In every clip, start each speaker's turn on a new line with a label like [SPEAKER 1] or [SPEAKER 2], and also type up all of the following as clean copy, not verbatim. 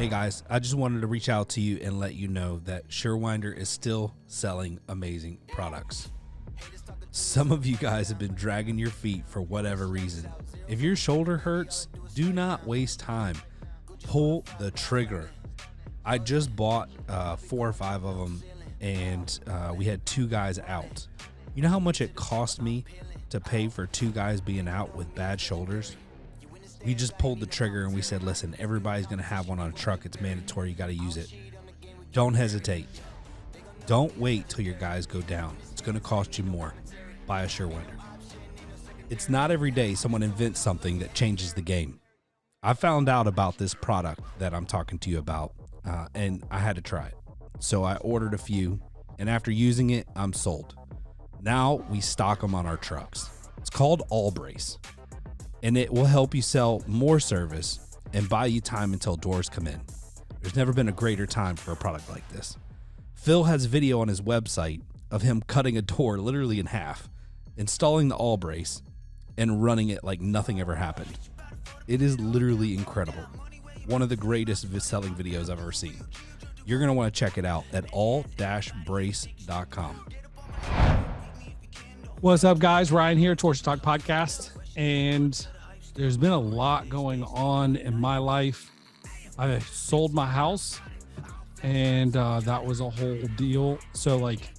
[SPEAKER 1] Hey guys, I just wanted to reach out to you and let you know that Surewinder is still selling amazing products. Some of you guys have been dragging your feet for whatever reason. If your shoulder hurts, do not waste time. Pull the trigger. I just bought 4 or 5 of them, and we had 2 guys out. You know how much it cost me to pay for 2 guys being out with bad shoulders? We just pulled the trigger and we said, listen, everybody's going to have one on a truck. It's mandatory. You got to use it. Don't hesitate. Don't wait till your guys go down. It's going to cost you more. Buy a Surewinder. It's not every day someone invents something that changes the game. I found out about this product that I'm talking to you about, and I had to try it. So I ordered a few, and after using it, I'm sold. Now we stock them on our trucks. It's called All Brace, and it will help you sell more service and buy you time until doors come in. There's never been a greater time for a product like this. Phil has a video on his website of him cutting a door literally in half, installing the All Brace, and running it like nothing ever happened. It is literally incredible. One of the greatest selling videos I've ever seen. You're going to want to check it out at all-brace.com.
[SPEAKER 2] What's up, guys? Ryan here, Torsion Talk Podcast. And there's been a lot going on in my life. I sold my house, and that was a whole deal. So, like,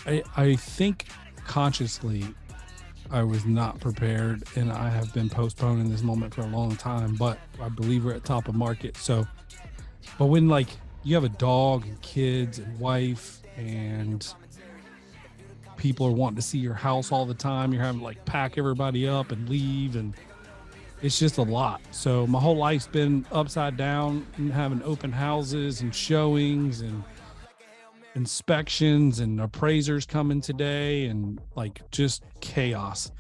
[SPEAKER 2] I think consciously I was not prepared, and I have been postponing this moment for a long time, but I believe we're at top of market. So, but when, like, you have a dog and kids and wife and people are wanting to see your house all the time, you're having to like pack everybody up and leave, and it's just a lot. So my whole life's been upside down, and having open houses and showings and inspections and appraisers coming today, and like just chaos.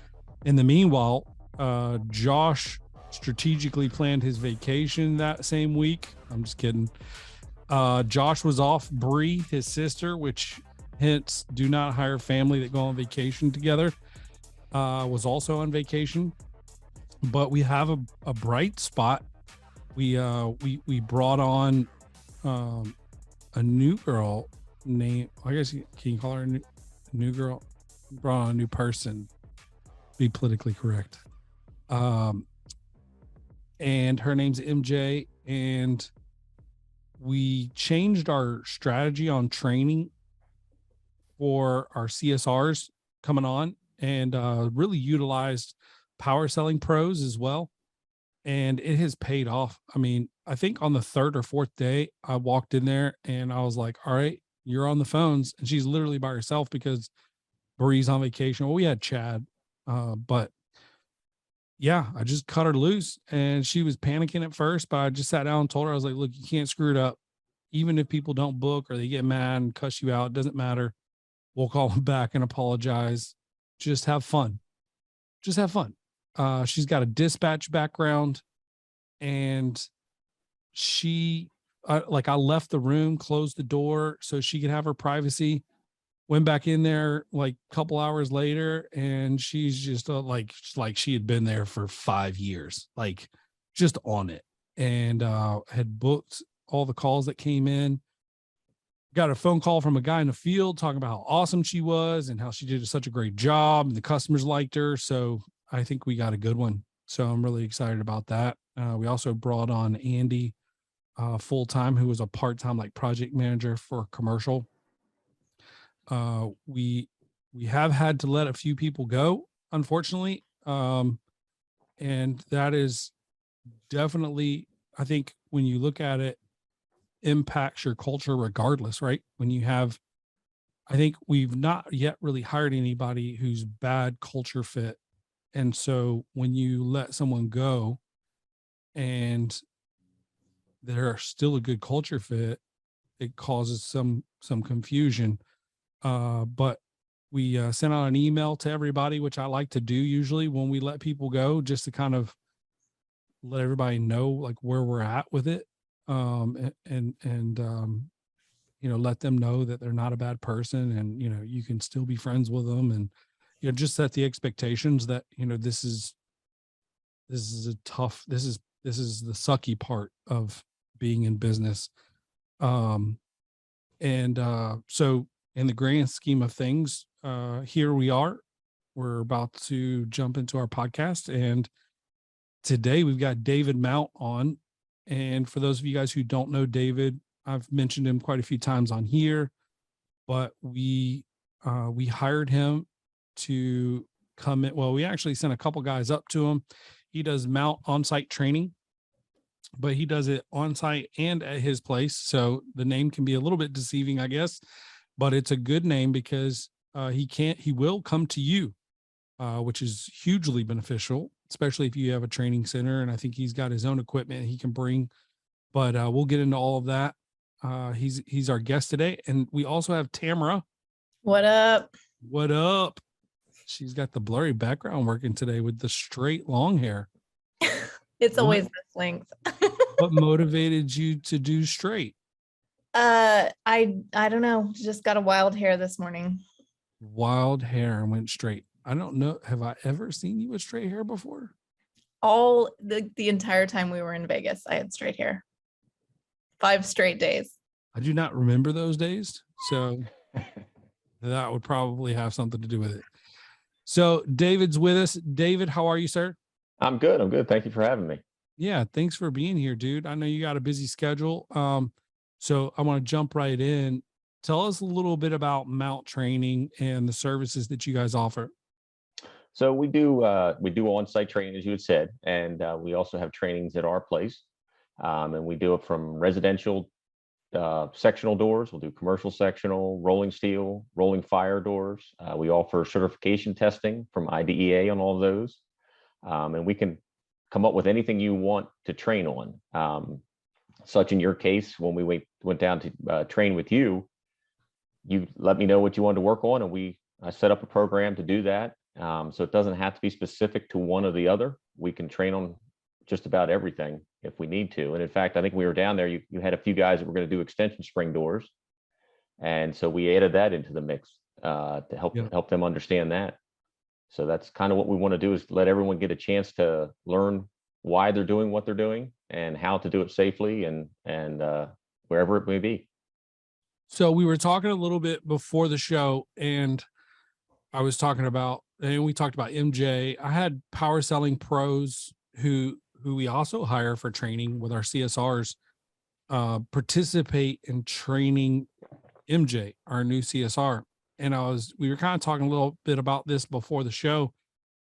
[SPEAKER 2] In the meanwhile, Josh strategically planned his vacation that same week. I'm just kidding. Josh was off. Bree, his sister, which hence do not hire family that go on vacation together, was also on vacation. But we have a bright spot. We brought on a new girl named, I guess, can you call her a new girl? Brought on a new person, be politically correct. And her name's MJ, and we changed our strategy on training for our CSRs coming on, and really utilized power selling pros as well. And it has paid off. I mean, I think on the 3rd or 4th day, I walked in there and I was like, all right, you're on the phones. And she's literally by herself because Bree's on vacation. Well, we had Chad, but yeah, I just cut her loose, and she was panicking at first, but I just sat down and told her, I was like, look, you can't screw it up. Even if people don't book or they get mad and cuss you out, it doesn't matter. We'll call them back and apologize. Just have fun. Just have fun. She's got a dispatch background, and she, I left the room, closed the door so she could have her privacy, went back in there like a couple hours later, and she's just like she had been there for 5 years, like just on it, and had booked all the calls that came in. Got a phone call from a guy in the field talking about how awesome she was and how she did such a great job, and the customers liked her. So I think we got a good one. So I'm really excited about that. We also brought on Andy full-time, who was a part-time like project manager for commercial. We have had to let a few people go, unfortunately. And that is definitely, I think when you look at it, impacts your culture regardless, right? When you have, I think we've not yet really hired anybody who's bad culture fit. And so when you let someone go and they're still a good culture fit, it causes some confusion. But we sent out an email to everybody, which I like to do usually when we let people go, just to kind of let everybody know like where we're at with it. Let them know that they're not a bad person, and, you can still be friends with them, and, just set the expectations that, this is This is the sucky part of being in business. Um, so in the grand scheme of things, here we are. We're about to jump into our podcast, and today we've got David Mount on. And for those of you guys who don't know David, I've mentioned him quite a few times on here, but we hired him to come in. Well, we actually sent a couple guys up to him. He does Mount Onsite Training, but he does it on site and at his place. So the name can be a little bit deceiving, I guess, but it's a good name because he will come to you, which is hugely beneficial, especially if you have a training center. And I think he's got his own equipment he can bring, but we'll get into all of that. He's our guest today. And we also have Tamara.
[SPEAKER 3] What up?
[SPEAKER 2] What up? She's got the blurry background working today with the straight long hair.
[SPEAKER 3] It's always this length.
[SPEAKER 2] What motivated you to do straight?
[SPEAKER 3] I don't know. Just got a wild hair this morning.
[SPEAKER 2] Wild hair and went straight. I don't know. Have I ever seen you with straight hair before?
[SPEAKER 3] All the entire time we were in Vegas, I had straight hair. 5 straight days.
[SPEAKER 2] I do not remember those days. So that would probably have something to do with it. So David's with us. David, how are you, sir?
[SPEAKER 4] I'm good. I'm good. Thank you for having me.
[SPEAKER 2] Yeah, thanks for being here, dude. I know you got a busy schedule. So I want to jump right in. Tell us a little bit about Mount Training and the services that you guys offer.
[SPEAKER 4] So we do on-site training, as you had said, and we also have trainings at our place. And we do it from residential sectional doors. We'll do commercial sectional, rolling steel, rolling fire doors. We offer certification testing from IDA on all of those. And we can come up with anything you want to train on. Such in your case, when we went down to train with you, you let me know what you wanted to work on, and I set up a program to do that. So it doesn't have to be specific to one or the other. We can train on just about everything if we need to. And in fact, I think we were down there, you had a few guys that were going to do extension spring doors. And so we added that into the mix to help them understand that. So that's kind of what we want to do, is let everyone get a chance to learn why they're doing what they're doing and how to do it safely and wherever it may be.
[SPEAKER 2] So we were talking a little bit before the show, and we talked about MJ. I had power selling pros who we also hire for training with our CSRs participate in training MJ, our new CSR. And we were kind of talking a little bit about this before the show,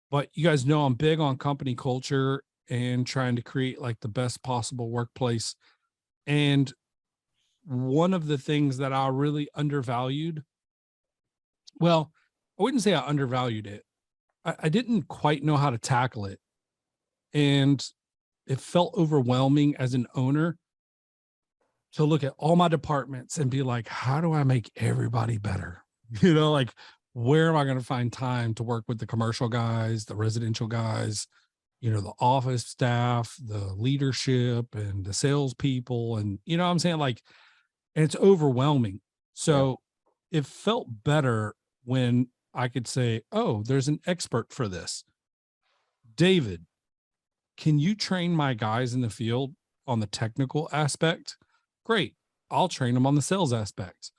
[SPEAKER 2] but you guys know I'm big on company culture and trying to create like the best possible workplace. And one of the things that I really undervalued, well, I wouldn't say I undervalued it. I didn't quite know how to tackle it. And it felt overwhelming as an owner to look at all my departments and be like, how do I make everybody better? Like, where am I going to find time to work with the commercial guys, the residential guys, the office staff, the leadership and the salespeople? And, what I'm saying? Like, and it's overwhelming. So it felt better when I could say, oh, there's an expert for this. David, can you train my guys in the field on the technical aspect? Great. I'll train them on the sales aspect.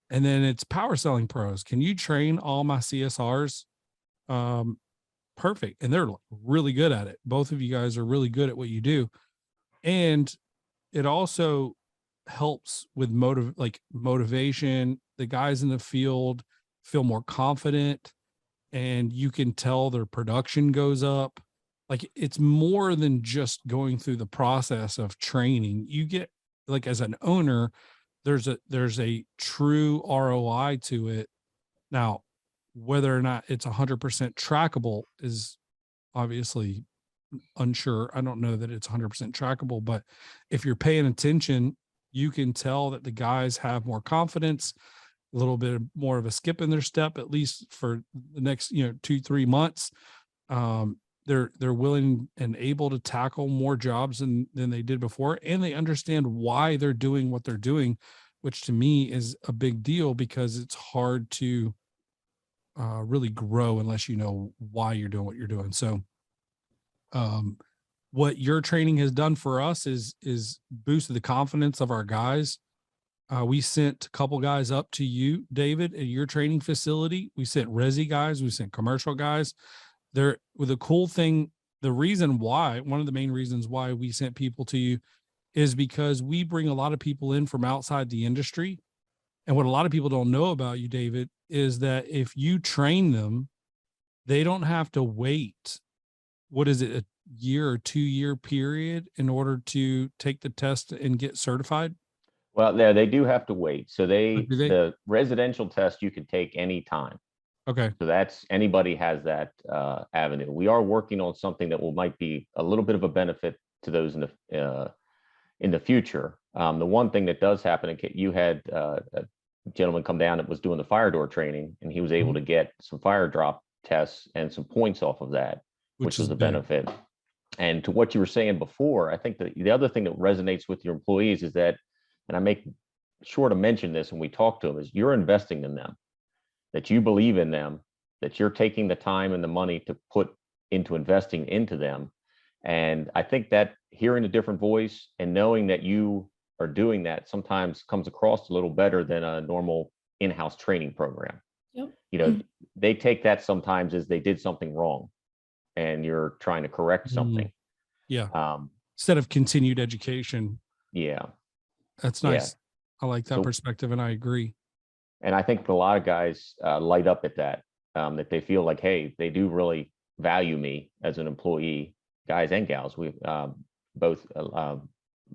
[SPEAKER 2] And then it's power selling pros. Can you train all my CSRs? Perfect. And they're really good at it. Both of you guys are really good at what you do. And it also helps with motivation. The guys in the field feel more confident, and you can tell their production goes up. Like, it's more than just going through the process of training. You get, like, as an owner, there's a true ROI to it. Now, whether or not it's 100% trackable is obviously unsure. I don't know that it's 100% trackable, but if you're paying attention, you can tell that the guys have more confidence, a little bit more of a skip in their step, at least for the next, 2-3 months. They're willing and able to tackle more jobs than they did before. And they understand why they're doing what they're doing, which to me is a big deal, because it's hard to really grow unless you know why you're doing what you're doing. So what your training has done for us is boosted the confidence of our guys. We sent a couple guys up to you, David, at your training facility. We sent resi guys, we sent commercial guys. There, with a cool thing, the reason why, one of the main reasons why we sent people to you is because we bring a lot of people in from outside the industry. And what a lot of people don't know about you, David, is that if you train them, they don't have to wait. What is it, a year or 2 year period in order to take the test and get certified?
[SPEAKER 4] Well, they do have to wait. So
[SPEAKER 2] Do they?
[SPEAKER 4] the residential test you can take any time.
[SPEAKER 2] Okay.
[SPEAKER 4] So that's, anybody has that avenue. We are working on something that might be a little bit of a benefit to those in the future. The one thing that does happen, you had a gentleman come down that was doing the fire door training, and he was able to get some fire drop tests and some points off of that, which was a benefit. And to what you were saying before, I think that the other thing that resonates with your employees is that, and I make sure to mention this when we talk to them, is you're investing in them, that you believe in them, that you're taking the time and the money to put into investing into them. And I think that hearing a different voice and knowing that you are doing that sometimes comes across a little better than a normal in-house training program.
[SPEAKER 3] Yep.
[SPEAKER 4] You know, they take that sometimes as they did something wrong and you're trying to correct something.
[SPEAKER 2] Yeah. Instead of continued education.
[SPEAKER 4] Yeah.
[SPEAKER 2] That's nice.
[SPEAKER 4] Yeah.
[SPEAKER 2] I like that perspective, and I agree.
[SPEAKER 4] And I think a lot of guys light up at that, that they feel like, hey, they do really value me as an employee, guys and gals. We both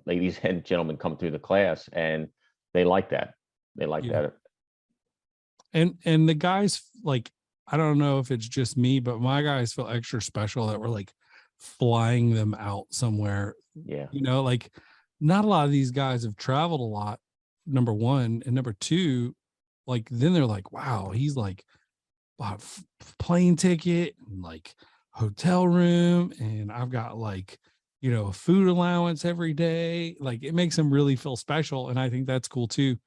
[SPEAKER 4] ladies and gentlemen come through the class, and they like that. They like that.
[SPEAKER 2] And the guys, like, I don't know if it's just me, but my guys feel extra special that we're like flying them out somewhere.
[SPEAKER 4] Yeah.
[SPEAKER 2] You know, like not a lot of these guys have traveled a lot, number one. And number two, like then they're like, wow, he's like bought plane ticket and like hotel room. And I've got like, you know, a food allowance every day. Like it makes them really feel special. And I think that's cool too.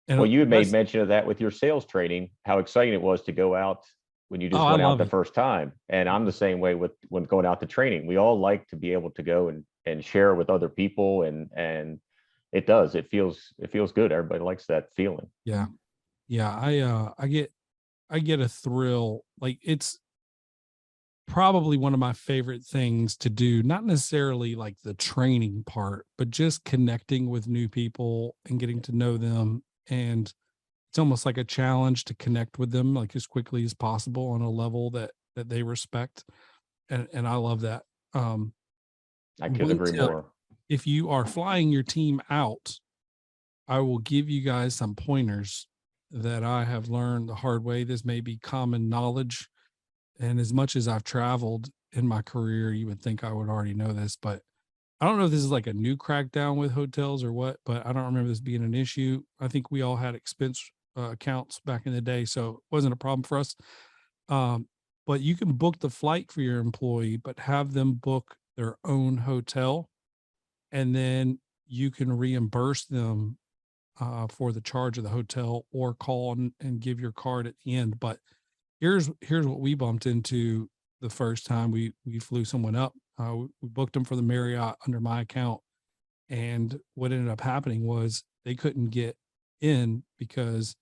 [SPEAKER 2] And
[SPEAKER 4] well, you had made mention of that with your sales training, how exciting it was to go out when you just went out the first time. And I'm the same way with when going out to training. We all like to be able to go and share with other people, and it does. It feels good. Everybody likes that feeling.
[SPEAKER 2] Yeah. Yeah. I get a thrill. Like it's probably one of my favorite things to do, not necessarily like the training part, but just connecting with new people and getting to know them. And it's almost like a challenge to connect with them like as quickly as possible on a level that they respect. And I love that.
[SPEAKER 4] I couldn't agree more.
[SPEAKER 2] If you are flying your team out, I will give you guys some pointers that I have learned the hard way. This may be common knowledge. And as much as I've traveled in my career, you would think I would already know this, but I don't know if this is like a new crackdown with hotels or what, but I don't remember this being an issue. I think we all had expense accounts back in the day, so it wasn't a problem for us. But you can book the flight for your employee, but have them book their own hotel, and then you can reimburse them for the charge of the hotel, or call and give your card at the end. But here's what we bumped into the first time we flew someone up. We booked them for the Marriott under my account, and what ended up happening was they couldn't get in because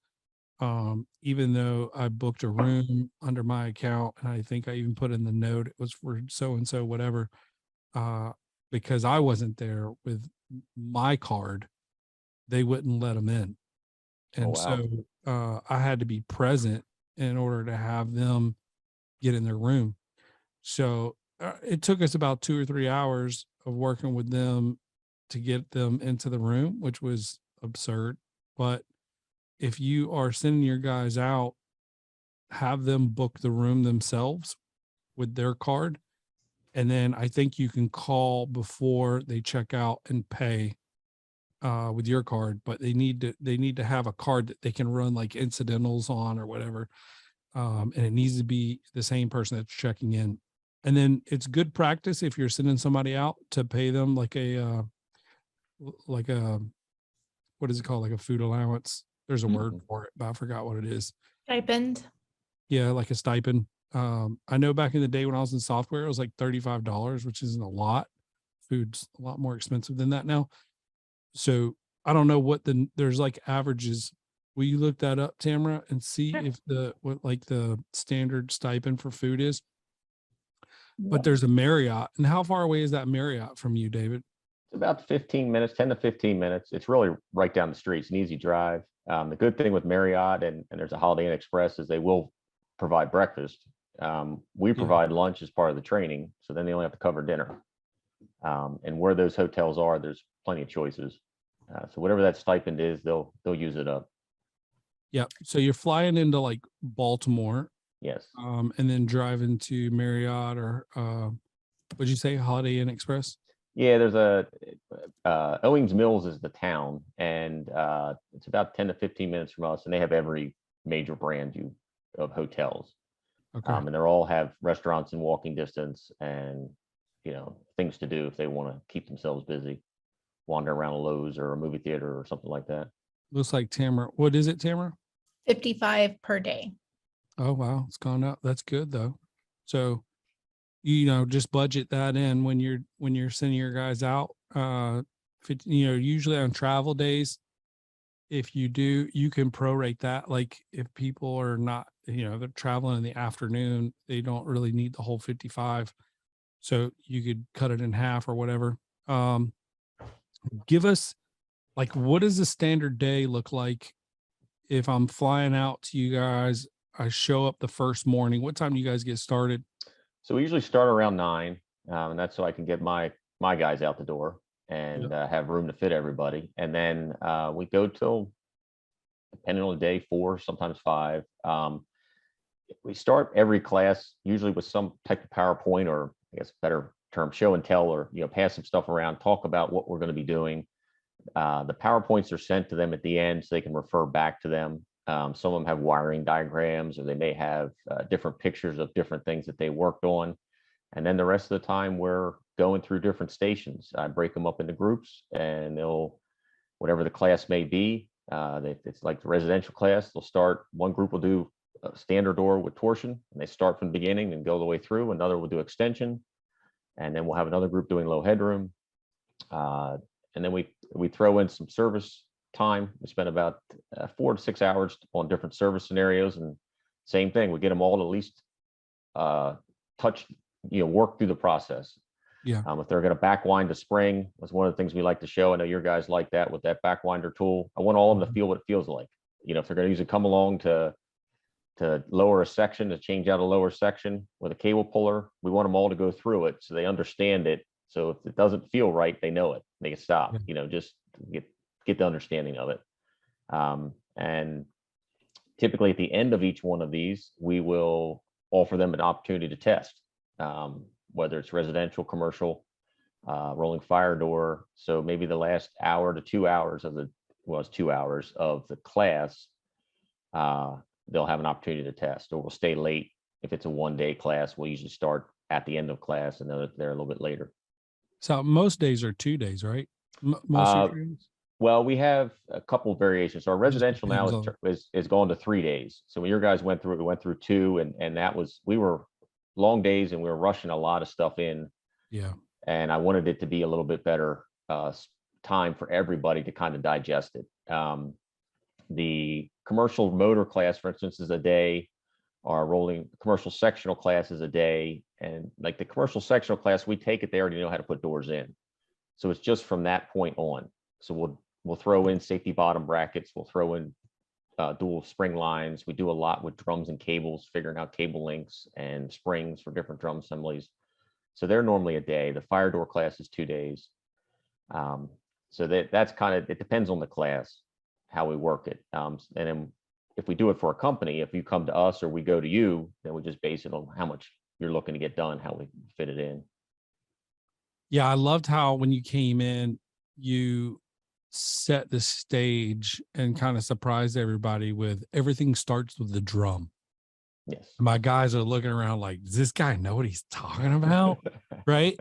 [SPEAKER 2] even though I booked a room under my account, and I think I even put in the note it was for so and so whatever, because I wasn't there with my card, they wouldn't let them in. And so I had to be present in order to have them get in their room. So it took us about 2 or 3 hours of working with them to get them into the room, which was absurd. But if you are sending your guys out, have them book the room themselves with their card. And then I think you can call before they check out and pay with your card, but they need to have a card that they can run like incidentals on or whatever. And it needs to be the same person that's checking in. And then it's good practice if you're sending somebody out to pay them like a what is it called? Like a food allowance. There's a word for it, but I forgot what it is.
[SPEAKER 3] Stipend.
[SPEAKER 2] Yeah, like a stipend. I know back in the day when I was in software, it was like $35, which isn't a lot, food's a lot more expensive than that now. So I don't know what there's like averages. Will you look that up, Tamara, and see
[SPEAKER 3] Sure.
[SPEAKER 2] if what like the standard stipend for food is? But
[SPEAKER 3] Yep.
[SPEAKER 2] there's a Marriott. And how far away is that Marriott from you, David?
[SPEAKER 4] It's about 15 minutes, 10 to 15 minutes. It's really right down the street. It's an easy drive. The good thing with Marriott and there's a Holiday Inn Express is they will provide breakfast. We provide lunch as part of the training, so then they only have to cover dinner. And where those hotels are, there's plenty of choices. So whatever that stipend is, they'll use it up.
[SPEAKER 2] Yep. So you're flying into like Baltimore,
[SPEAKER 4] Yes.
[SPEAKER 2] and then driving to Marriott or what'd you say, Holiday Inn Express?
[SPEAKER 4] Yeah, there's a Owings Mills is the town, and it's about 10 to 15 minutes from us, and they have every major brand of hotels.
[SPEAKER 2] Okay.
[SPEAKER 4] And they all have restaurants in walking distance and, things to do if they want to keep themselves busy, wander around a Lowe's or a movie theater or something like that.
[SPEAKER 2] Looks like Tamara. What is it, Tamara?
[SPEAKER 3] 55 per day.
[SPEAKER 2] Oh, wow. It's gone up. That's good though. So, just budget that in when you're sending your guys out. Usually on travel days, if you do, you can prorate that. Like if people are not, they're traveling in the afternoon, they don't really need the whole 55. So you could cut it in half or whatever. Give us like, what does a standard day look like if I'm flying out to you guys? I show up the first morning. What time do you guys get started?
[SPEAKER 4] So we usually start around 9, and that's so I can get my guys out the door and have room to fit everybody. And then we go till, depending on the day, 4, sometimes 5. We start every class usually with some type of PowerPoint, or I guess better term, show and tell, or pass some stuff around, talk about what we're going to be doing. The PowerPoints are sent to them at the end so they can refer back to them. Some of them have wiring diagrams, or they may have different pictures of different things that they worked on. And then the rest of the time we're going through different stations. I break them up into groups, and whatever the class may be, it's like the residential class, they'll start, one group will do a standard door with torsion, and they start from the beginning and go the way through. Another will do extension, and then we'll have another group doing low headroom. And then we throw in some service time. We spend about 4 to 6 hours on different service scenarios, and same thing, we get them all to at least touch, work through the process.
[SPEAKER 2] Yeah.
[SPEAKER 4] If they're going to backwind a spring, that's one of the things we like to show. I know your guys like that with that backwinder tool. I want all of them to feel what it feels like. If they're going to use it, come along to lower a section, to change out a lower section with a cable puller, we want them all to go through it so they understand it. So if it doesn't feel right, they know it. They can stop, just get the understanding of it. And typically at the end of each one of these, we will offer them an opportunity to test, whether it's residential, commercial, rolling fire door. So maybe the last hour to 2 hours of it's 2 hours of the class, they'll have an opportunity to test, or we'll stay late. If it's a 1-day class, we'll usually start at the end of class and then they're a little bit later.
[SPEAKER 2] So most days are 2 days, right? Most of your days?
[SPEAKER 4] Well, we have a couple of variations. So our residential now is going to 3 days. So when your guys went through it, we went through 2, and we were long days, and we were rushing a lot of stuff in.
[SPEAKER 2] Yeah. And
[SPEAKER 4] I wanted it to be a little bit better time for everybody to kind of digest it. The commercial motor class, for instance, is a day. Our rolling commercial sectional class is a day. And like the commercial sectional class, we take it, they already know how to put doors in. So it's just from that point on. So we'll throw in safety bottom brackets. We'll throw in dual spring lines. We do a lot with drums and cables, figuring out cable links and springs for different drum assemblies. So they're normally a day. The fire door class is 2 days. So that's kind of, it depends on the class, how we work it. And then if we do it for a company, if you come to us or we go to you, then we just base it on how much you're looking to get done, how we fit it in.
[SPEAKER 2] Yeah, I loved how when you came in, you set the stage and kind of surprised everybody with everything starts with the drum.
[SPEAKER 4] Yes.
[SPEAKER 2] My guys are looking around like, does this guy know what he's talking about? Right.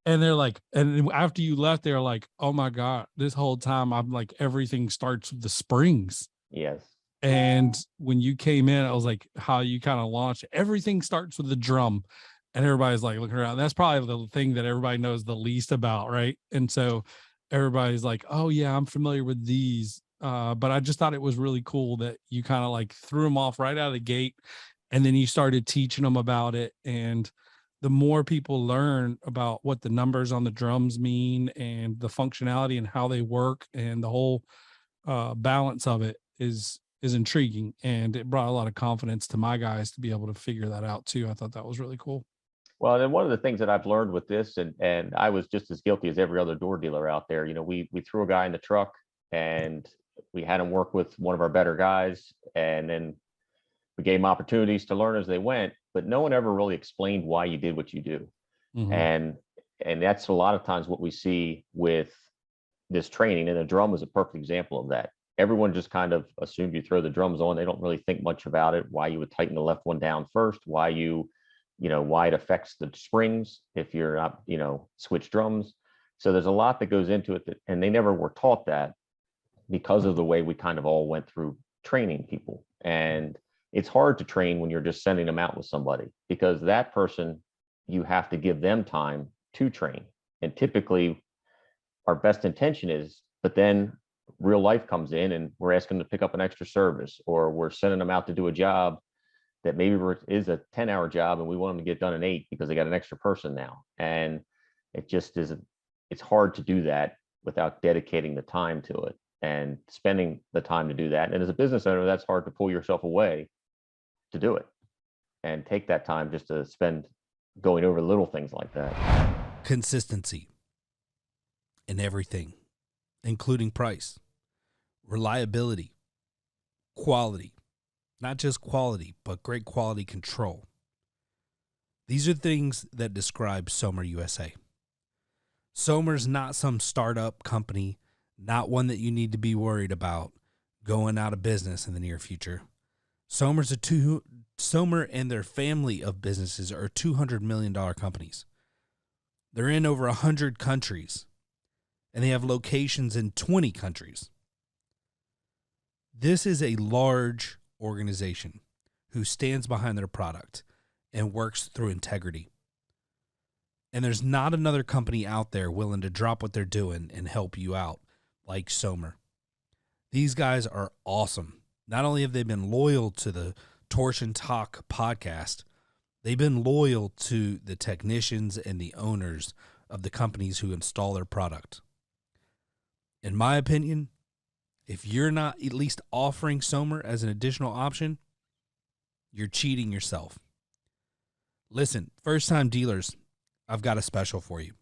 [SPEAKER 2] And they're like, and after you left, they're like, oh my God, this whole time I'm like, everything starts with the springs.
[SPEAKER 4] Yes.
[SPEAKER 2] And when you came in, I was like, how you kind of launched, everything starts with the drum. and everybody's like looking around. That's probably the thing that everybody knows the least about, right? And so everybody's like, oh yeah, I'm familiar with these. But I just thought it was really cool that you kind of like threw them off right out of the gate, and then you started teaching them about it. And the more people learn about what the numbers on the drums mean and the functionality and how they work and the whole balance of it is intriguing, and it brought a lot of confidence to my guys to be able to figure that out too. I thought that was really cool.
[SPEAKER 4] Well, then one of the things that I've learned with this, and I was just as guilty as every other door dealer out there. You know, we threw a guy in the truck and we had him work with one of our better guys, and then we gave him opportunities to learn as they went, but no one ever really explained why you did what you do.
[SPEAKER 2] Mhm.
[SPEAKER 4] And that's a lot of times what we see with this training, and the drum is a perfect example of that. Everyone just kind of assumed you throw the drums on. They don't really think much about it, why you would tighten the left one down first, why why it affects the springs if you're not, switch drums. So there's a lot that goes into it and they never were taught that because of the way we kind of all went through training people. And it's hard to train when you're just sending them out with somebody, because that person, you have to give them time to train. And typically our best intention is, but then real life comes in and we're asking them to pick up an extra service, or we're sending them out to do a job that maybe is a 10-hour job and we want them to get done in 8 because they got an extra person now. And it just isn't, it's hard to do that without dedicating the time to it and spending the time to do that. And as a business owner, that's hard to pull yourself away to do it and take that time just to spend going over little things like that.
[SPEAKER 1] Consistency in everything, including price, reliability, quality, not just quality, but great quality control. These are things that describe Somer USA. Somer's not some startup company, not one that you need to be worried about going out of business in the near future. Somer and their family of businesses are $200 million companies. They're in over 100 countries, and they have locations in 20 countries. This is a large organization who stands behind their product and works through integrity. And there's not another company out there willing to drop what they're doing and help you out like Somer. These guys are awesome. Not only have they been loyal to the Torsion Talk podcast, they've been loyal to the technicians and the owners of the companies who install their product. In my opinion, if you're not at least offering Somer as an additional option, you're cheating yourself. Listen, first-time dealers, I've got a special for you.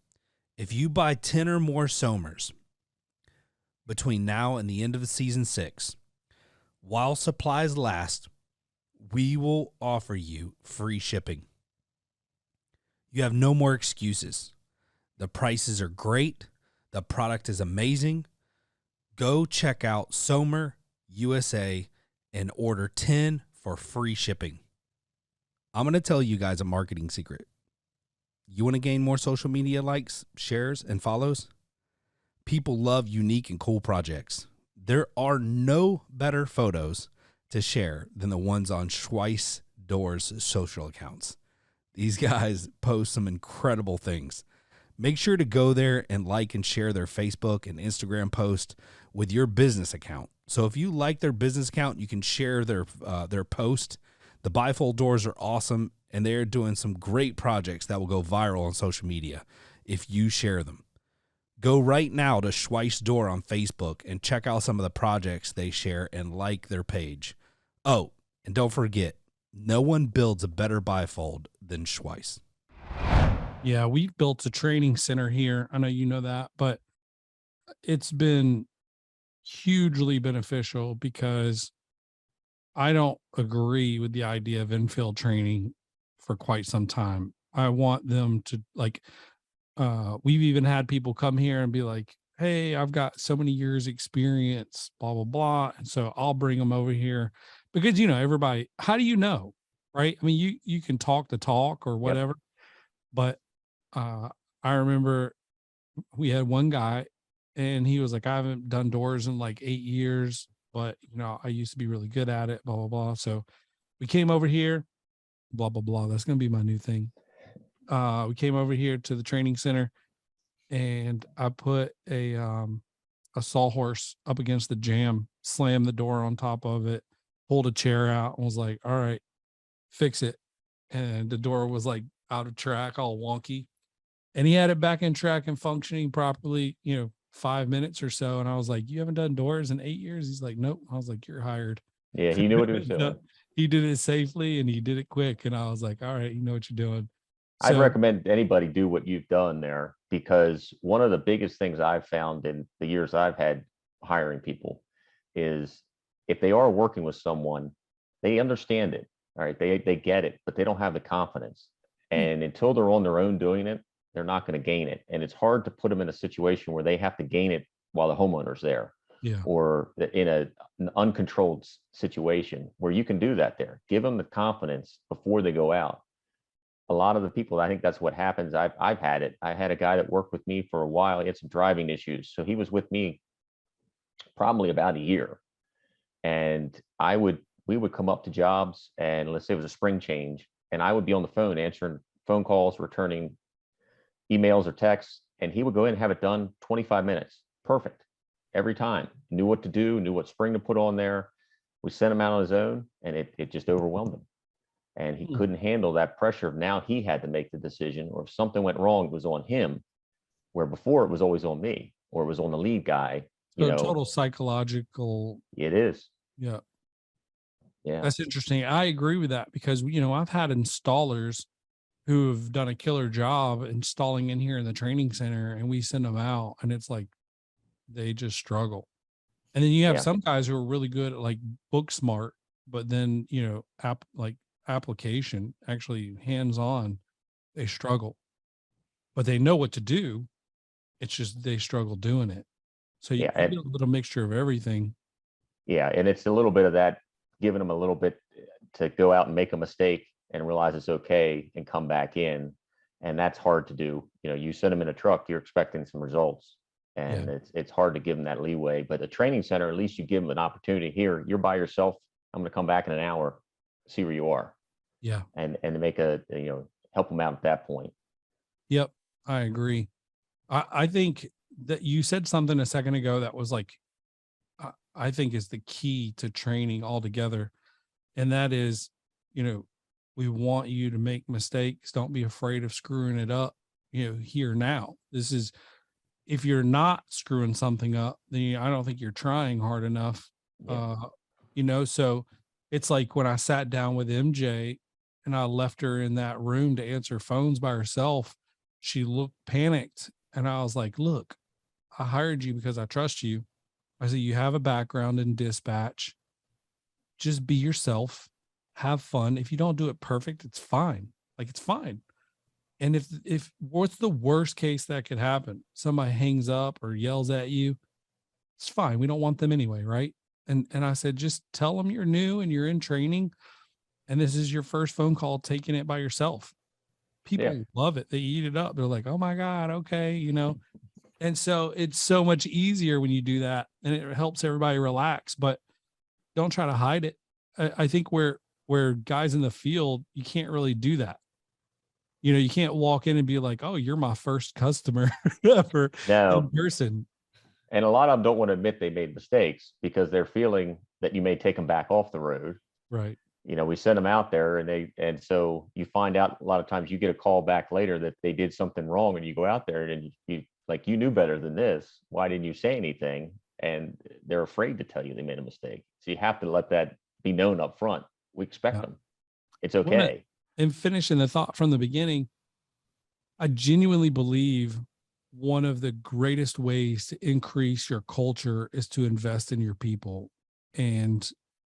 [SPEAKER 1] If you buy 10 or more Somers between now and the end of the season 6, while supplies last, we will offer you free shipping. You have no more excuses. The prices are great. The product is amazing. Go check out Somer USA and order 10 for free shipping. I'm going to tell you guys a marketing secret. You want to gain more social media likes, shares, and follows? People love unique and cool projects. There are no better photos to share than the ones on Schweiss Doors social accounts. These guys post some incredible things. Make sure to go there and like and share their Facebook and Instagram post with your business account. So if you like their business account, you can share their post. The bifold doors are awesome, and they're doing some great projects that will go viral on social media if you share them. Go right now to Schweiss Door on Facebook and check out some of the projects they share and like their page. Oh, and don't forget, no one builds a better bifold than Schweiss.
[SPEAKER 2] Yeah, we've built a training center here. I know you know that, but it's been hugely beneficial because I don't agree with the idea of infield training for quite some time. I want them to we've even had people come here and be like, hey, I've got so many years experience, blah, blah, blah. And so I'll bring them over here because, everybody, how do you know? Right. I mean, you can talk the talk or whatever, but I remember we had one guy and he was like, I haven't done doors in like 8 years, but I used to be really good at it, blah, blah, blah. So we came over here, blah, blah, blah. That's going to be my new thing. we came over here to the training center, and I put a sawhorse up against the jam, slammed the door on top of it, pulled a chair out, and was like, all right, fix it. And the door was like out of track, all wonky. And he had it back in track and functioning properly, 5 minutes or so. And I was like, you haven't done doors in 8 years? He's like, nope. I was like, you're hired.
[SPEAKER 4] Yeah, he knew what he was doing.
[SPEAKER 2] He did it safely and he did it quick. And I was like, all right, you know what you're doing.
[SPEAKER 4] I'd
[SPEAKER 2] So,
[SPEAKER 4] recommend anybody do what you've done there, because one of the biggest things I've found in the years I've had hiring people is if they are working with someone, they understand it. All right. They get it, but they don't have the confidence. And until they're on their own doing it, they're not going to gain it. And it's hard to put them in a situation where they have to gain it while the homeowner's there,
[SPEAKER 2] yeah.
[SPEAKER 4] or in an uncontrolled situation where you can do that there. Give them the confidence before they go out. A lot of the people, I think that's what happens. I've had it. I had a guy that worked with me for a while. He had some driving issues. So he was with me probably about a year. And we would come up to jobs, and let's say it was a spring change, and I would be on the phone answering phone calls, returning emails or texts, and he would go in and have it done 25 minutes. Perfect. Every time. Knew what to do, knew what spring to put on there. We sent him out on his own, and it just overwhelmed him. And he couldn't handle that pressure of now he had to make the decision, or if something went wrong, it was on him, where before it was always on me, or it was on the lead guy.
[SPEAKER 2] So total psychological.
[SPEAKER 4] It is.
[SPEAKER 2] Yeah.
[SPEAKER 4] Yeah.
[SPEAKER 2] That's interesting. I agree with that because, I've had installers who have done a killer job installing in here in the training center, and we send them out and it's like, they just struggle. And then you have some guys who are really good at like book smart, but then, application, actually hands-on, they struggle, but they know what to do. It's just, they struggle doing it. So you get a little mixture of everything.
[SPEAKER 4] Yeah. And it's a little bit of that, giving them a little bit to go out and make a mistake and realize it's okay and come back in. And that's hard to do. You send them in a truck, you're expecting some results, and it's hard to give them that leeway. But the training center, at least you give them an opportunity. Here, you're by yourself. I'm going to come back in an hour, see where you are.
[SPEAKER 2] Yeah.
[SPEAKER 4] And make help them out at that point.
[SPEAKER 2] Yep. I agree. I think that you said something a second ago that was like, I think is the key to training altogether. And that is, we want you to make mistakes. Don't be afraid of screwing it up, here now. This is, if you're not screwing something up, then I don't think you're trying hard enough. So it's like when I sat down with MJ and I left her in that room to answer phones by herself, she looked panicked. And I was like, look, I hired you because I trust you. I said, you have a background in dispatch. Just be yourself, have fun. If you don't do it perfect, it's fine. Like, it's fine. And if what's the worst case that could happen? Somebody hangs up or yells at you. It's fine. We don't want them anyway. Right. And I said, just tell them you're new and you're in training, and this is your first phone call taking it by yourself. People love it. They eat it up. They're like, oh my God. Okay. And so it's so much easier when you do that, and it helps everybody relax, but don't try to hide it. I think where guys in the field, you can't really do that. You can't walk in and be like, oh, you're my first customer ever in person.
[SPEAKER 4] And a lot of them don't want to admit they made mistakes because they're feeling that you may take them back off the road.
[SPEAKER 2] Right.
[SPEAKER 4] We send them out there, and so you find out a lot of times you get a call back later that they did something wrong, and you go out there and you knew better than this. Why didn't you say anything? And they're afraid to tell you they made a mistake. So you have to let that be known up front. We expect them. It's okay.
[SPEAKER 2] And finishing the thought from the beginning, I genuinely believe one of the greatest ways to increase your culture is to invest in your people. And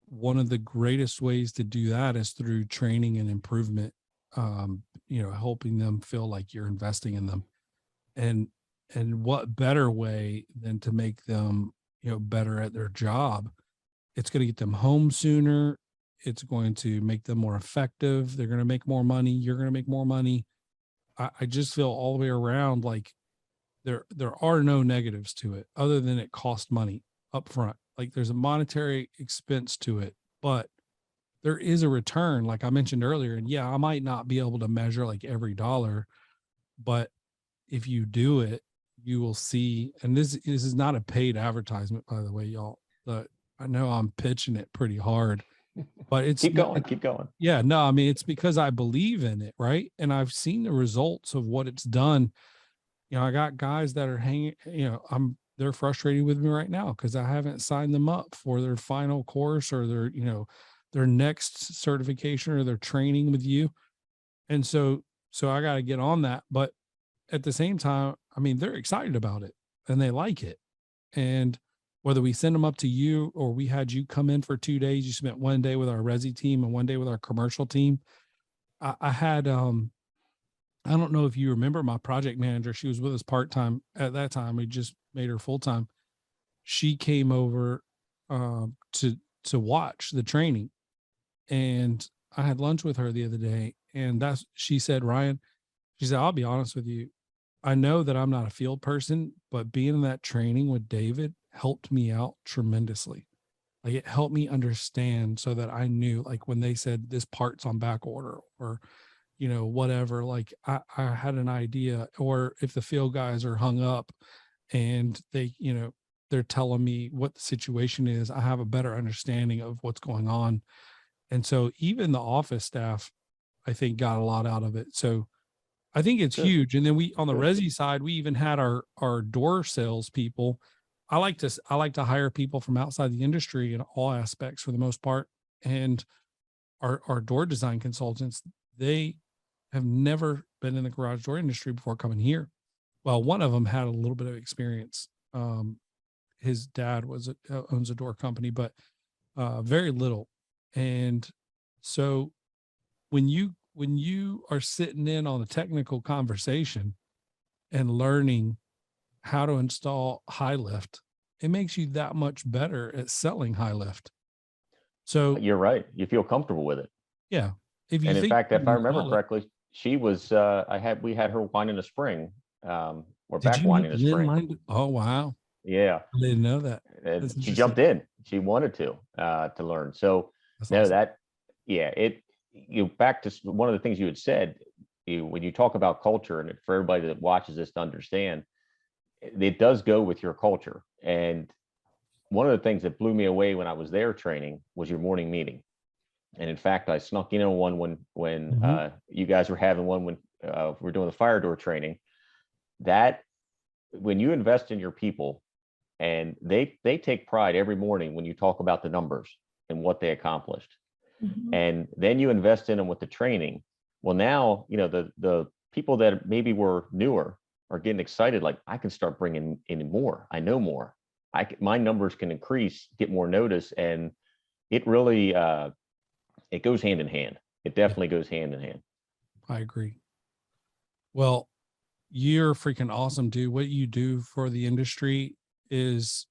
[SPEAKER 2] one of the greatest ways to do that is through training and improvement, helping them feel like you're investing in them. And what better way than to make them, better at their job? It's going to get them home sooner. It's going to make them more effective. They're going to make more money. You're going to make more money. I just feel all the way around like there are no negatives to it other than it costs money up front. Like, there's a monetary expense to it, but there is a return, like I mentioned earlier. And yeah, I might not be able to measure like every dollar, but if you do it, you will see. And this is not a paid advertisement, by the way, y'all. But I know I'm pitching it pretty hard, but it's
[SPEAKER 4] Keep going, keep going.
[SPEAKER 2] yeah, no, I mean, it's because I believe in it, right? And I've seen the results of what it's done. You know, I got guys that are hanging, you know, they're frustrated with me right now because I haven't signed them up for their final course or their, you know, their next certification or their training with you. And so I got to get on that. But at the same time, I mean, they're excited about it and they like it. And whether we send them up to you or we had you come in for 2 days, you spent 1 day with our Resi team and 1 day with our commercial team. I had, I don't know if you remember my project manager. She was with us part-time at that time. We just made her full-time. She came over to watch the training, and I had lunch with her the other day, and she said, Ryan, she said, I'll be honest with you. I know that I'm not a field person, but being in that training with David helped me out tremendously. Like it helped me understand so that I knew, like when they said this part's on back order or, you know, whatever, like I had an idea. Or if the field guys are hung up and they, you know, they're telling me what the situation is, I have a better understanding of what's going on. And so even the office staff, I think, got a lot out of it. So I think it's
[SPEAKER 4] Good.
[SPEAKER 2] huge. And then we, on the
[SPEAKER 4] Good.
[SPEAKER 2] Resi side, we even had our door sales people. I like to hire people from outside the industry in all aspects for the most part. And our door design consultants, they have never been in the garage door industry before coming here. Well, one of them had a little bit of experience. His dad owns a door company, but very little. And so when you are sitting in on a technical conversation and learning how to install high lift, it makes you that much better at selling high lift. So
[SPEAKER 4] You're right. You feel comfortable with it.
[SPEAKER 2] yeah, if you
[SPEAKER 4] And in
[SPEAKER 2] think
[SPEAKER 4] fact,
[SPEAKER 2] you
[SPEAKER 4] if
[SPEAKER 2] can
[SPEAKER 4] I remember
[SPEAKER 2] install it.
[SPEAKER 4] correctly, she was, we had her winding a spring, or
[SPEAKER 2] Did
[SPEAKER 4] back
[SPEAKER 2] you know
[SPEAKER 4] winding a
[SPEAKER 2] Lynn
[SPEAKER 4] spring.
[SPEAKER 2] lined? Oh wow,
[SPEAKER 4] Yeah.
[SPEAKER 2] I didn't know that.
[SPEAKER 4] And
[SPEAKER 2] That's
[SPEAKER 4] she
[SPEAKER 2] interesting.
[SPEAKER 4] jumped in. She wanted to learn. So
[SPEAKER 2] That's
[SPEAKER 4] no,
[SPEAKER 2] awesome.
[SPEAKER 4] back to one of the things you had said, when you talk about culture, and for everybody that watches this to understand, it does go with your culture. And one of the things that blew me away when I was there training was your morning meeting. And in fact, I snuck in on one when
[SPEAKER 2] Mhm.
[SPEAKER 4] you guys were having one when we're doing the fire door training. That when you invest in your people, and they take pride every morning when you talk about the numbers and what they accomplished,
[SPEAKER 3] Mhm.
[SPEAKER 4] and then you invest in them with the training. Well, now you know the people that maybe were newer are getting excited. Like, I can start bringing in more. I know more. My numbers can increase, get more notice, and it really it goes hand in hand. It
[SPEAKER 2] Yeah,
[SPEAKER 4] definitely goes hand in hand.
[SPEAKER 2] I agree. Well, you're freaking awesome, dude. What you do for the industry is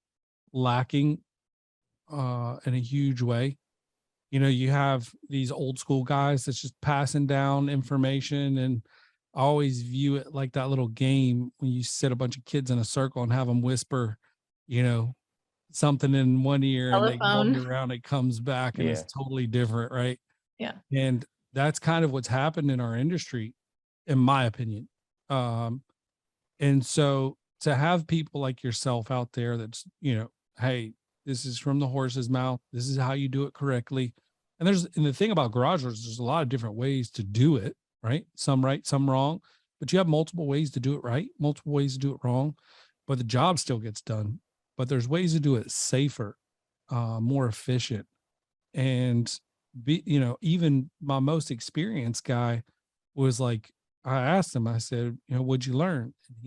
[SPEAKER 2] lacking in a huge way. You know, you have these old school guys that's just passing down information, and I always view it like that little game when you sit a bunch of kids in a circle and have them whisper, you know, something in one ear and they
[SPEAKER 3] Telephone.
[SPEAKER 2] wander around, it comes back and it's
[SPEAKER 4] Yeah,
[SPEAKER 2] totally different, right?
[SPEAKER 3] Yeah.
[SPEAKER 2] And that's kind of what's happened in our industry, in my opinion. Um, and so to have people like yourself out there that's, you know, hey, this is from the horse's mouth. This is how you do it correctly. And the thing about garage doors, there's a lot of different ways to do it, right? Some right, some wrong, but you have multiple ways to do it right, multiple ways to do it wrong, but the job still gets done. But there's ways to do it safer, more efficient. And you know, even my most experienced guy was like, I asked him, I said, you know, what'd you learn? And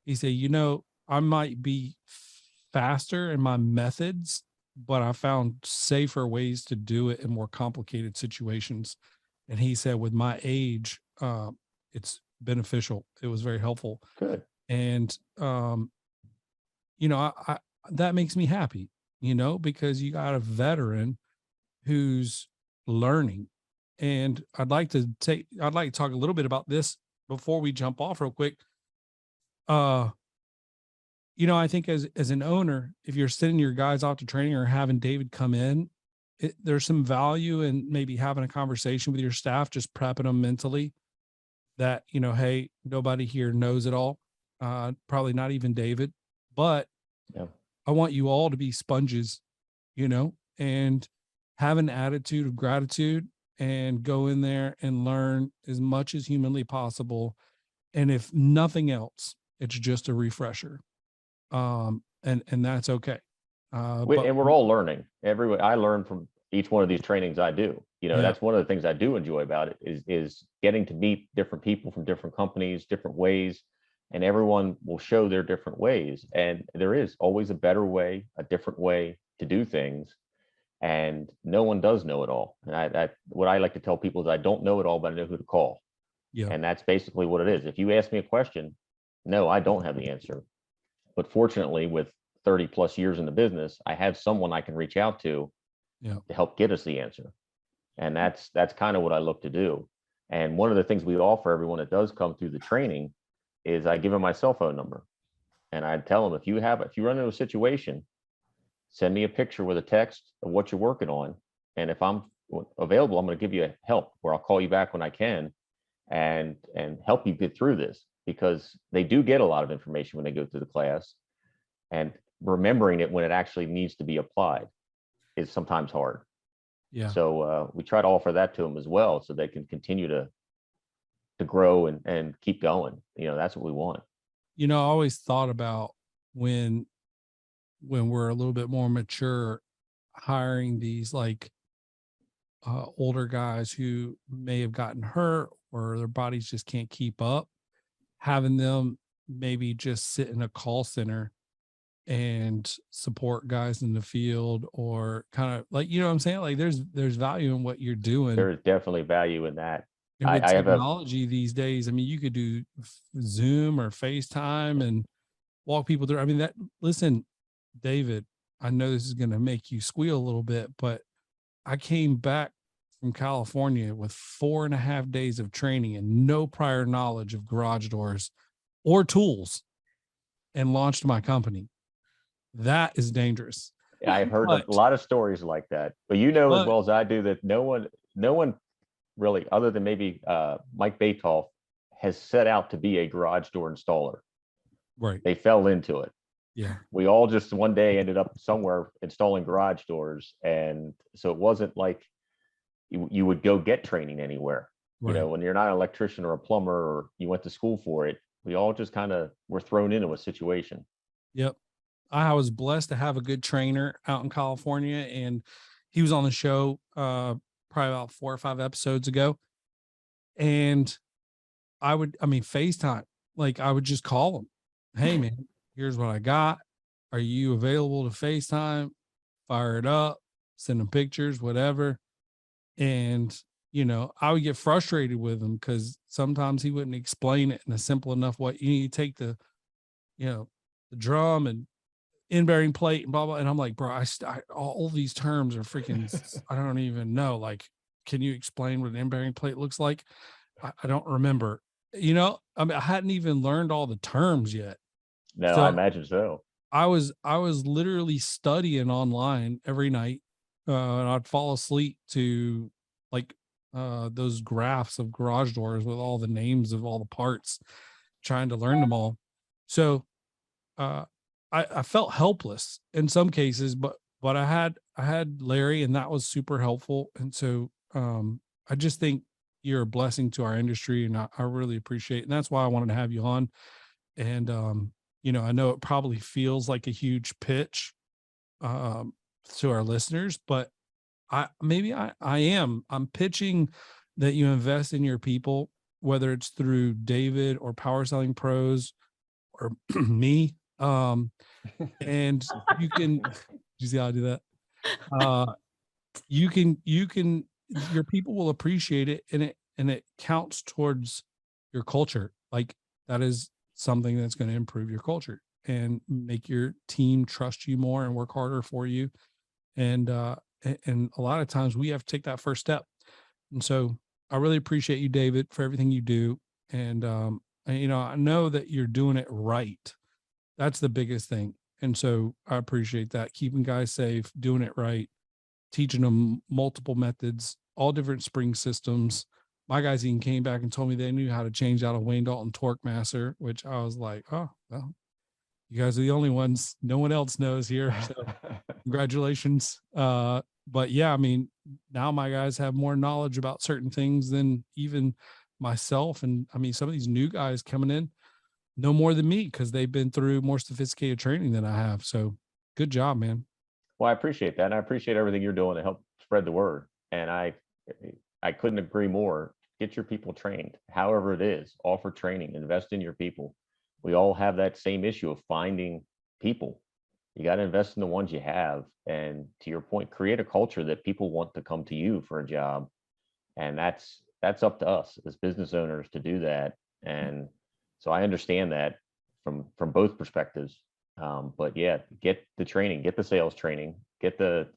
[SPEAKER 2] he said, you know, I might be faster in my methods, but I found safer ways to do it in more complicated situations. And he said, with my age, it's beneficial. It was very helpful.
[SPEAKER 4] good.
[SPEAKER 2] And, you know, I that makes me happy, you know, because you got a veteran who's learning. And I'd like to talk a little bit about this before we jump off real quick. Uh, you know, I think as an owner, if you're sending your guys off to training or having David come in, there's some value in maybe having a conversation with your staff, just prepping them mentally that, hey, nobody here knows it all. Probably not even David, but
[SPEAKER 4] Yeah.
[SPEAKER 2] I want you all to be sponges, and have an attitude of gratitude and go in there and learn as much as humanly possible. And if nothing else, it's just a refresher. And that's okay.
[SPEAKER 4] And we're all learning. I learn from each one of these trainings I do. That's one of the things I do enjoy about it is getting to meet different people from different companies, different ways, and everyone will show their different ways. And there is always a better way, a different way to do things. And no one does know it all. And what I like to tell people is I don't know it all, but I know who to call.
[SPEAKER 2] Yeah.
[SPEAKER 4] And that's basically what it is. If you ask me a question, no, I don't have the answer. But fortunately, with 30 plus years in the business, I have someone I can reach out to help get us the answer. And that's kind of what I look to do. And one of the things we offer everyone that does come through the training is I give them my cell phone number. And I tell them, if you run into a situation, send me a picture with a text of what you're working on. And if I'm available, I'm going to give you help, or I'll call you back when I can and help you get through this, because they do get a lot of information when they go through the class, and remembering it when it actually needs to be applied is sometimes hard.
[SPEAKER 2] Yeah.
[SPEAKER 4] So we try to offer that to them as well, so they can continue to grow and keep going. That's what we want.
[SPEAKER 2] I always thought about when we're a little bit more mature, hiring these older guys who may have gotten hurt or their bodies just can't keep up, having them maybe just sit in a call center and support guys in the field, or kind of what I'm saying? There's value in what you're doing.
[SPEAKER 4] There is definitely value in that.
[SPEAKER 2] And with technology these days, you could do Zoom or FaceTime and walk people through. Listen, David, I know this is going to make you squeal a little bit, but I came back from California with 4.5 days of training and no prior knowledge of garage doors or tools, and launched my company. That is dangerous.
[SPEAKER 4] Yeah, I've heard a lot of stories like that, but as well as I do that no one really, other than maybe Mike Batoff, has set out to be a garage door installer.
[SPEAKER 2] Right.
[SPEAKER 4] They fell into it.
[SPEAKER 2] Yeah.
[SPEAKER 4] We all just one day ended up somewhere installing garage doors. And so it wasn't like you would go get training anywhere. Right. When you're not an electrician or a plumber, or you went to school for it, we all just kind of were thrown into a situation.
[SPEAKER 2] Yep. I was blessed to have a good trainer out in California, and he was on the show probably about 4 or 5 episodes ago. And FaceTime, I would just call him. Hey man, here's what I got. Are you available to FaceTime? Fire it up, send him pictures, whatever. And, I would get frustrated with him because sometimes he wouldn't explain it in a simple enough way. You take the drum and end bearing plate and blah, blah. And I'm like, bro, all these terms are freaking, I don't even know. Can you explain what an end bearing plate looks like? I don't remember. I hadn't even learned all the terms yet.
[SPEAKER 4] No, I imagine so.
[SPEAKER 2] I was literally studying online every night, and I'd fall asleep to those graphs of garage doors with all the names of all the parts, trying to learn them all. So I felt helpless in some cases, but I had Larry, and that was super helpful. And so I just think you're a blessing to our industry, and I really appreciate it. And that's why I wanted to have you on. And I know it probably feels like a huge pitch to our listeners, but I'm pitching that you invest in your people, whether it's through David or Power Selling Pros or me. And you can, do you see how I do that? You can, your people will appreciate it, and it counts towards your culture. That is something that's going to improve your culture and make your team trust you more and work harder for you. And a lot of times we have to take that first step. And so I really appreciate you, David, for everything you do. And I know that you're doing it right. That's the biggest thing. And so I appreciate that. Keeping guys safe, doing it right. teaching them multiple methods, all different spring systems. My guys even came back and told me they knew how to change out a Wayne Dalton Torque Master, which I was like, oh, well, you guys are the only ones. No one else knows here. So congratulations. But yeah, I mean, now my guys have more knowledge about certain things than even myself. And I mean, some of these new guys coming in know more than me because they've been through more sophisticated training than I have. So good job, man.
[SPEAKER 4] Well, I appreciate that. And I appreciate everything you're doing to help spread the word. And I couldn't agree more. Get your people trained, however it is. Offer training, invest in your people. We all have that same issue of finding people. You got to invest in the ones you have. And to your point, create a culture that people want to come to you for a job. And that's up to us as business owners to do that. And so I understand that from both perspectives. But yeah, get the training, get the sales training, get the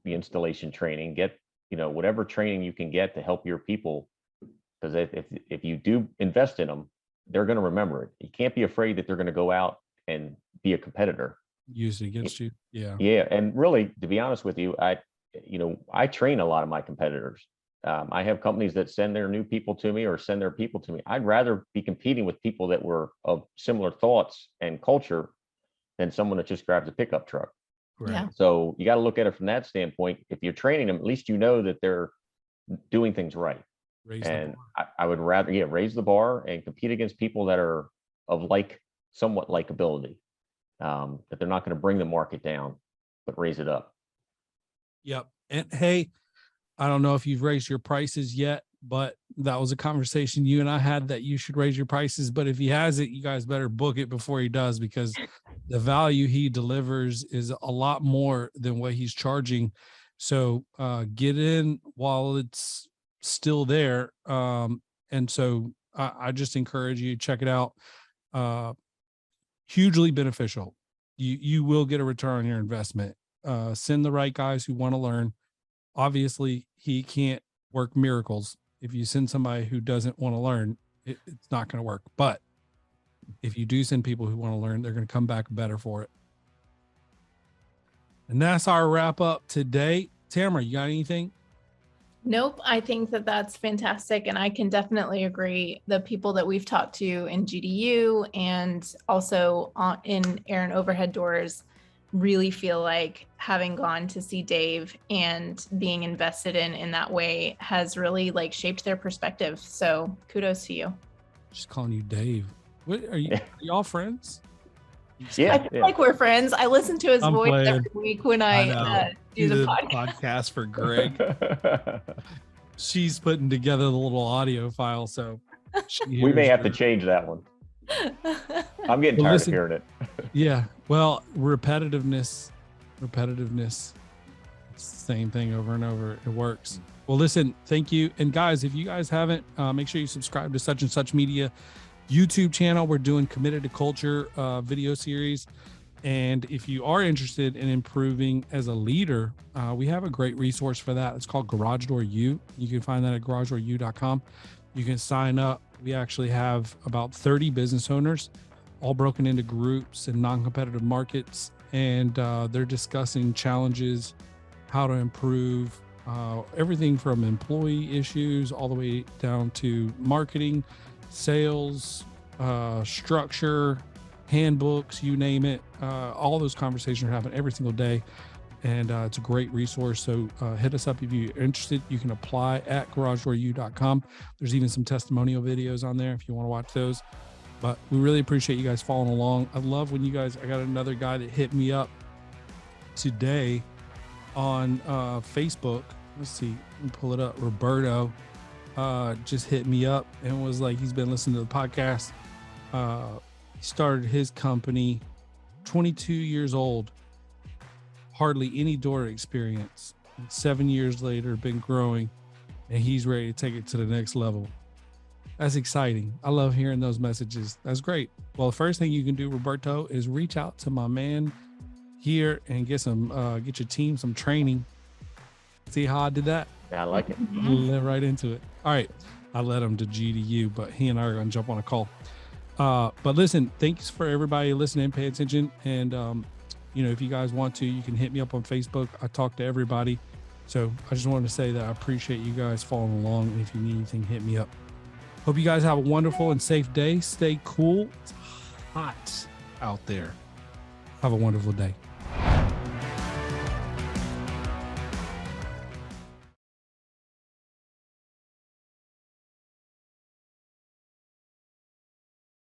[SPEAKER 4] installation training, get, whatever training you can get to help your people. Because if you do invest in them, they're going to remember it. You can't be afraid that they're going to go out and be a competitor.
[SPEAKER 2] Use it against you. Yeah.
[SPEAKER 4] Yeah. And really, to be honest with you, I train a lot of my competitors. I have companies that send their new people to me or send their people to me. I'd rather be competing with people that were of similar thoughts and culture than someone that just grabs a pickup truck.
[SPEAKER 2] Right.
[SPEAKER 3] Yeah.
[SPEAKER 4] So you got to look at it from that standpoint. If you're training them, at least you know that they're doing things right. And I would rather, raise the bar and compete against people that are of somewhat likability. That they're not going to bring the market down, but raise it up.
[SPEAKER 2] Yep. And hey, I don't know if you've raised your prices yet, but that was a conversation you and I had that you should raise your prices. But if he hasn't, you guys better book it before he does, because the value he delivers is a lot more than what he's charging. So get in while it's still there. And so I just encourage you to check it out. Hugely beneficial. You will get a return on your investment. Send the right guys who want to learn. Obviously, he can't work miracles. If you send somebody who doesn't want to learn, it's not going to work. But if you do send people who want to learn, they're going to come back better for it. And that's our wrap up today. Tamara, you got anything?
[SPEAKER 3] Nope. I think that that's fantastic. And I can definitely agree. The people that we've talked to in GDU and also in air and overhead doors really feel like having gone to see Dave and being invested in that way has really shaped their perspective. So kudos to you.
[SPEAKER 2] Just calling you Dave. What are you? Are y'all friends?
[SPEAKER 3] I feel like we're friends. I listen to his voice every week when I do the
[SPEAKER 1] podcast for Greg.
[SPEAKER 2] She's putting together the little audio file, so
[SPEAKER 4] we may have to change that one. I'm getting tired of hearing it.
[SPEAKER 2] Yeah. Well, repetitiveness. It's the same thing over and over. It works. Well, listen, thank you. And guys, if you guys haven't, make sure you subscribe to Such and Such Media YouTube channel. We're doing Committed to Culture video series. And if you are interested in improving as a leader, we have a great resource for that. It's called Garage Door U. You can find that at garagedooru.com. You can sign up. We actually have about 30 business owners, all broken into groups and non-competitive markets. And they're discussing challenges, how to improve, everything from employee issues all the way down to marketing, sales, structure, handbooks, you name it. All those conversations are happening every single day. And it's a great resource. So hit us up if you're interested. You can apply at garagedooru.com. There's even some testimonial videos on there if you want to watch those. But we really appreciate you guys following along. I love when I got another guy that hit me up today on Facebook. Let's see, let me pull it up. Roberto just hit me up and was like, he's been listening to the podcast. He started his company, 22 years old, hardly any door experience. 7 years later, been growing, and he's ready to take it to the next level. That's exciting. I love hearing those messages. That's great. Well, the first thing you can do, Roberto, is reach out to my man here and get your team some training. See how I did that?
[SPEAKER 4] Yeah, I like it.
[SPEAKER 2] Let right into it. All right. I led him to GDU, but he and I are going to jump on a call. But listen, thanks for everybody listening, pay attention. And, if you guys want to, you can hit me up on Facebook. I talk to everybody. So I just wanted to say that I appreciate you guys following along. And if you need anything, hit me up. Hope you guys have a wonderful and safe day. Stay cool. It's hot out there. Have a wonderful day.